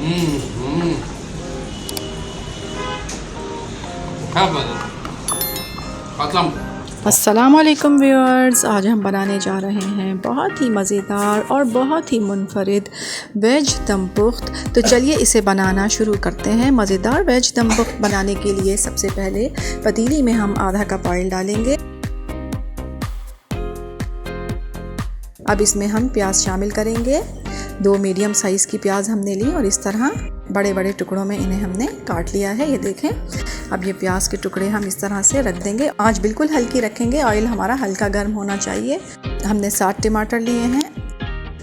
हम्म, खत्म। अस्सलामुअलैकुम व्यूअर्स, आज हम बनाने जा रहे हैं बहुत ही मज़ेदार और बहुत ही मुनफरिद वेज दम पुख्त। तो चलिए इसे बनाना शुरू करते हैं। मज़ेदार वेज दम पुख्त बनाने के लिए सबसे पहले पतीली में हम आधा कप ऑयल डालेंगे। अब इसमें हम प्याज शामिल करेंगे। 2 मीडियम साइज़ की प्याज हमने ली और इस तरह बड़े बड़े टुकड़ों में इन्हें हमने काट लिया है। ये देखें, अब ये प्याज के टुकड़े हम इस तरह से रख देंगे। आंच बिल्कुल हल्की रखेंगे, ऑयल हमारा हल्का गर्म होना चाहिए। हमने 7 टमाटर लिए हैं।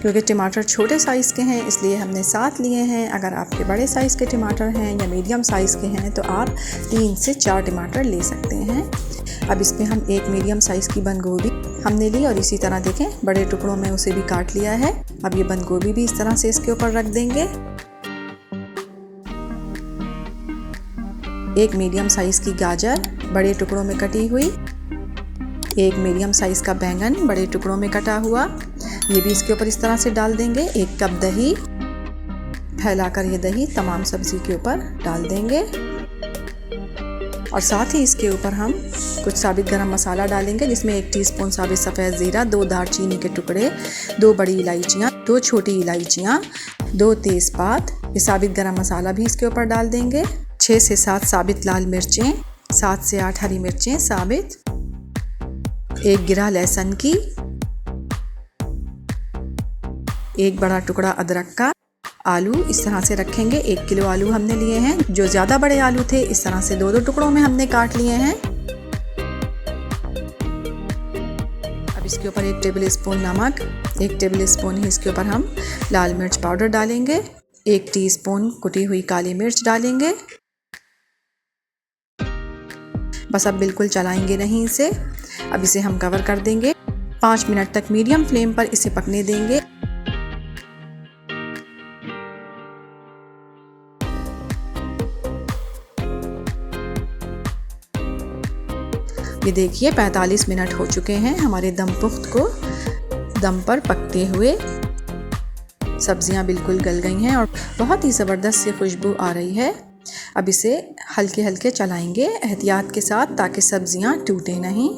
क्योंकि टमाटर छोटे साइज़ के हैं इसलिए हमने 7 लिए हैं। अगर आपके बड़े साइज़ के टमाटर हैं या मीडियम साइज़ के हैं तो आप 3 से 4 टमाटर ले सकते हैं। अब इसमें हम 1 मीडियम साइज़ की बंद गोभी हमने ली और इसी तरह देखें बड़े टुकड़ों में उसे भी काट लिया है। अब ये बंद गोभी भी इस तरह से इसके ऊपर रख देंगे। 1 मीडियम साइज़ की गाजर बड़े टुकड़ों में कटी हुई, 1 मीडियम साइज़ का बैंगन बड़े टुकड़ों में कटा हुआ, ये भी इसके ऊपर इस तरह से डाल देंगे। 1 कप दही, फैलाकर ये दही तमाम सब्ज़ी के ऊपर डाल देंगे और साथ ही इसके ऊपर हम कुछ साबित गरम मसाला डालेंगे, जिसमें 1 टीस्पून साबित सफ़ेद ज़ीरा, 2 दालचीनी के टुकड़े, 2 बड़ी इलायचियाँ, 2 छोटी इलायचियाँ, 2 तेज़पात, ये साबित गरम मसाला भी इसके ऊपर डाल देंगे। 6 से 7 साबित लाल मिर्चें, 7 से 8 हरी मिर्चें साबित, 1 गिरा लहसुन की, 1 बड़ा टुकड़ा अदरक का। आलू इस तरह से रखेंगे। 1 किलो आलू हमने लिए हैं। जो ज़्यादा बड़े आलू थे इस तरह से 2-2 टुकड़ों में हमने काट लिए हैं। अब इसके ऊपर 1 टेबल स्पून नमक, 1 टेबल स्पून ही इसके ऊपर हम लाल मिर्च पाउडर डालेंगे, 1 टीस्पून कुटी हुई काली मिर्च डालेंगे। बस अब बिल्कुल चलाएंगे नहीं इसे। अब इसे हम कवर कर देंगे। 5 मिनट तक मीडियम फ्लेम पर इसे पकने देंगे। ये देखिए 45 मिनट हो चुके हैं हमारे दम पुख्त को दम पर पकते हुए। सब्जियां बिल्कुल गल गई हैं और बहुत ही ज़बरदस्त सी खुशबू आ रही है। अब इसे हल्के हल्के चलाएंगे एहतियात के साथ ताकि सब्जियां टूटे नहीं।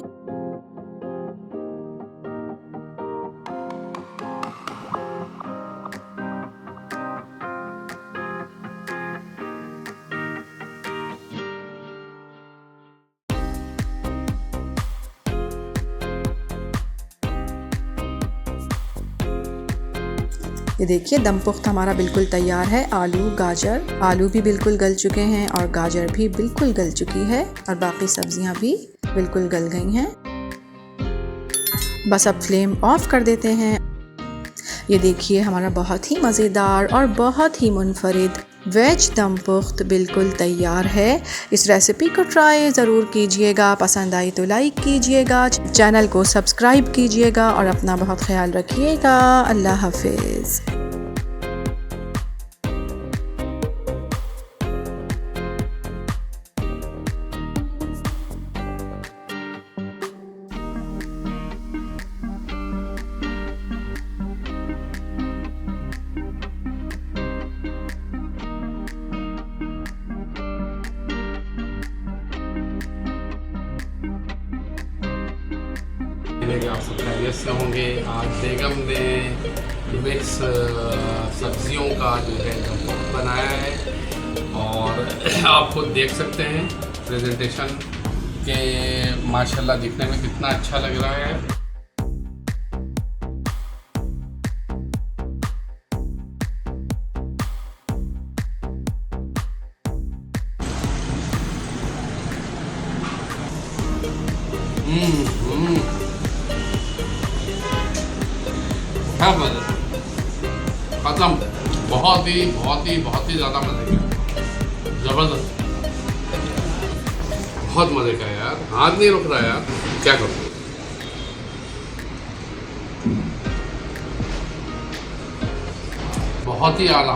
ये देखिए दम पुख्त हमारा बिल्कुल तैयार है। आलू भी बिल्कुल गल चुके हैं और गाजर भी बिल्कुल गल चुकी है और बाकी सब्जियां भी बिल्कुल गल गई हैं। बस अब फ्लेम ऑफ कर देते हैं। ये देखिए हमारा बहुत ही मज़ेदार और बहुत ही मुनफरिद वेज दम पुख्त बिल्कुल तैयार है। इस रेसिपी को ट्राई ज़रूर कीजिएगा। पसंद आई तो लाइक कीजिएगा, चैनल को सब्सक्राइब कीजिएगा और अपना बहुत ख्याल रखिएगा। अल्लाह हाफिज़। आप सब खैरियत से होंगे। आज बेगम ने मिक्स सब्जियों का जो है दम पुख्त बनाया है और आप खुद देख सकते हैं प्रेजेंटेशन के माशाल्लाह दिखने में कितना अच्छा लग रहा है। क्या मज़ा, खत्म। बहुत ही ज़्यादा मज़े का, ज़बरदस्त, बहुत मज़े का यार। हाथ नहीं रुक रहा यार, क्या करूँ। बहुत ही आला।